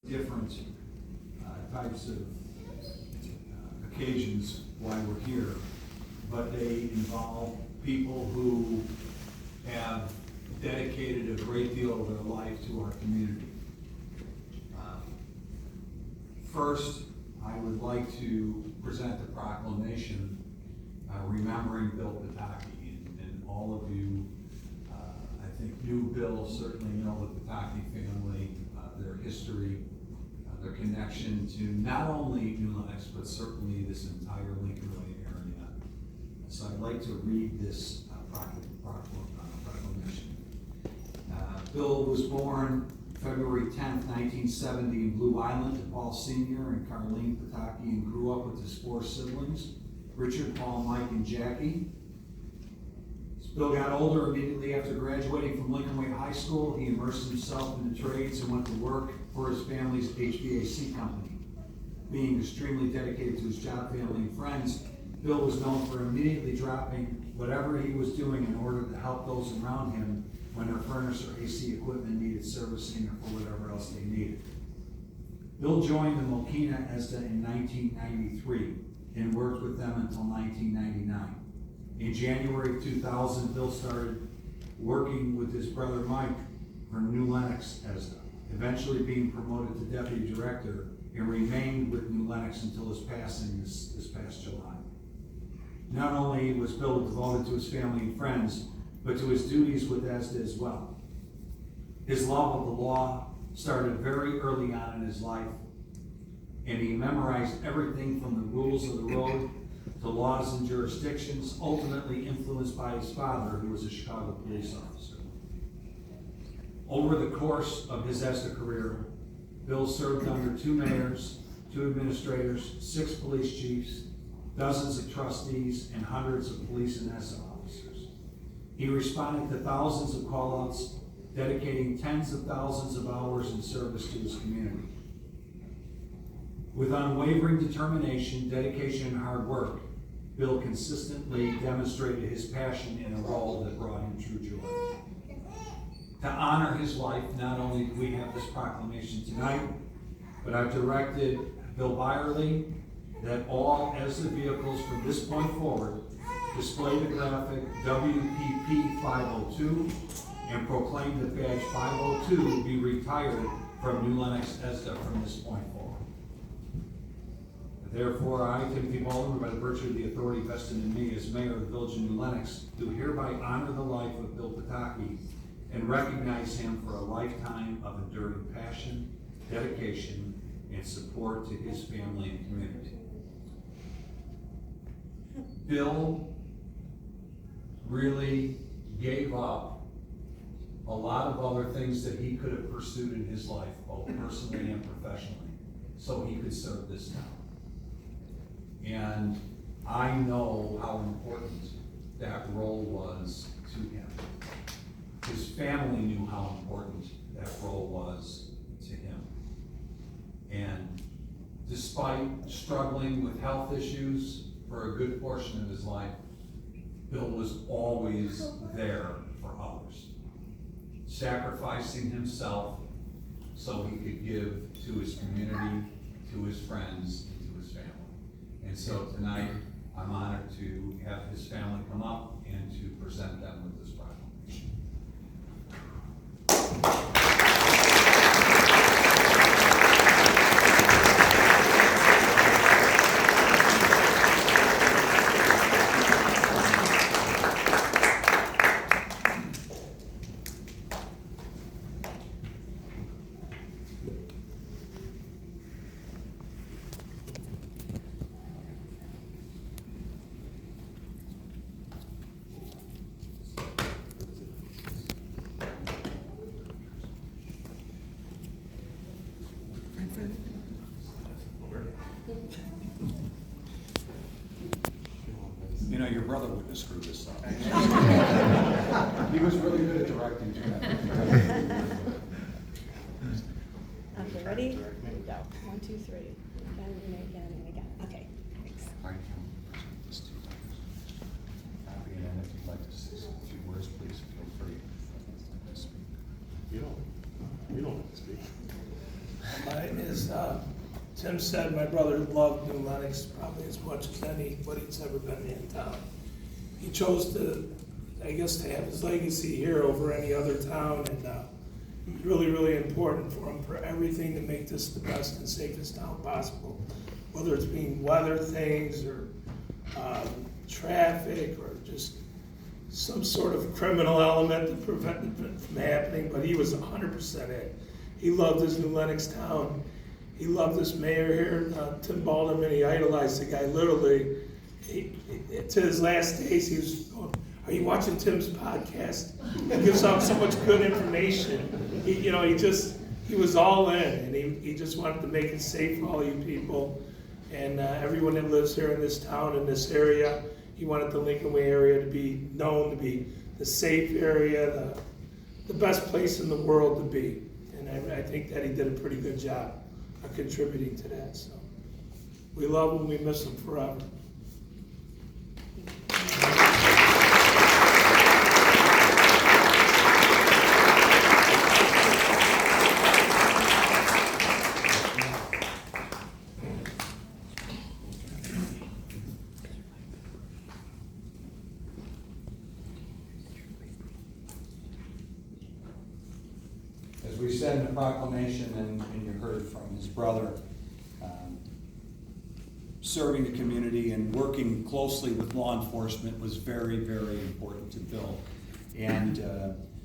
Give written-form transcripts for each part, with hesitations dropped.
different types of occasions why we're here, but they involve people who have dedicated a great deal of their life to our community. First, I would like to present the proclamation remembering Bill Pataki, and all of you, I think, knew Bill, certainly know the Pataki family, their history, their connection to not only New Lenox, but certainly this entire Lincoln Way area. So I'd like to read this proclamation. Bill was born February 10th, 1970 in Blue Island, Paul Sr. and Carlene Pataki, and grew up with his 4 siblings, Richard, Paul, Mike, and Jackie. As Bill got older, immediately after graduating from Lincoln Way High School, he immersed himself in the trades and went to work for his family's HVAC company. Being extremely dedicated to his job, family, and friends, Bill was known for immediately dropping whatever he was doing in order to help those around him when their furnace or AC equipment needed servicing or for whatever else they needed. Bill joined the Mokina ESDA in 1993 and worked with them until 1999. In January of 2000, Bill started working with his brother Mike for New Lenox ESDA, eventually being promoted to deputy director, and remained with New Lenox until his passing this past July. Not only was Bill devoted to his family and friends, but to his duties with ESDA as well. His love of the law started very early on in his life, and he memorized everything from the rules of the road to laws and jurisdictions, ultimately influenced by his father, who was a Chicago police officer. Over the course of his ESDA career, Bill served under 2 mayors, 2 administrators, 6 police chiefs, dozens of trustees, and hundreds of police and ESDA officers. He responded to thousands of call-outs, dedicating tens of thousands of hours in service to his community. With unwavering determination, dedication, and hard work, Bill consistently demonstrated his passion in a role that brought him true joy. To honor his life, not only do we have this proclamation tonight, but I've directed Bill Byerly that all ESDA vehicles from this point forward display the graphic WPP 502 and proclaim that badge 502 be retired from New Lenox ESDA from this point forward. Therefore, I, Timothy Baldwin, by the virtue of the authority vested in me as mayor of the Village of New Lenox, do hereby honor the life of Bill Pataki and recognize him for a lifetime of enduring passion, dedication, and support to his family and community. Bill really gave up a lot of other things that he could have pursued in his life, both personally and professionally, so he could serve this town. And I know how important that role was to him. His family knew how important that role was to him. And despite struggling with health issues for a good portion of his life, Bill was always there for others, sacrificing himself so he could give to his community, to his friends, and to his family. And so tonight, I'm honored to have his family come up and to present them with this proclamation. You know, your brother wouldn't have screwed this up. He was really good at directing too. Okay, ready? Here we go. 1, 2, 3. Again, and again. Okay, thanks. I can present this to you. And then if you'd like to say a few words, please feel free to speak. You don't have to speak. As Tim said, my brother loved New Lenox probably as much as anybody's ever been in town. He chose to, I guess, to have his legacy here over any other town, and it was really, really important for him for everything to make this the best and safest town possible. Whether it's being weather things or traffic or just some sort of criminal element to prevent it from happening, but he was 100% it. He loved his New Lenox town. He loved this mayor here, Tim Baldwin, and he idolized the guy literally. To his last days, he was going, "Are you watching Tim's podcast? He gives out so much good information." He was all in, and he just wanted to make it safe for all you people and everyone that lives here in this town, in this area. He wanted the Lincoln Way area to be known to be the safe area, the best place in the world to be. And I think that he did a pretty good job of contributing to that. So we love him, we miss him forever. As we said in the proclamation, and you heard from his brother, serving the community and working closely with law enforcement was very, very important to Bill. And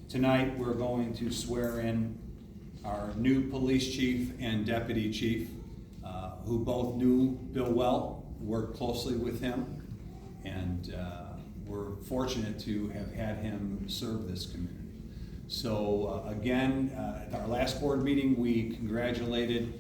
tonight we're going to swear in our new police chief and deputy chief, who both knew Bill well, worked closely with him, and we're fortunate to have had him serve this community. So again, at our last board meeting, we congratulated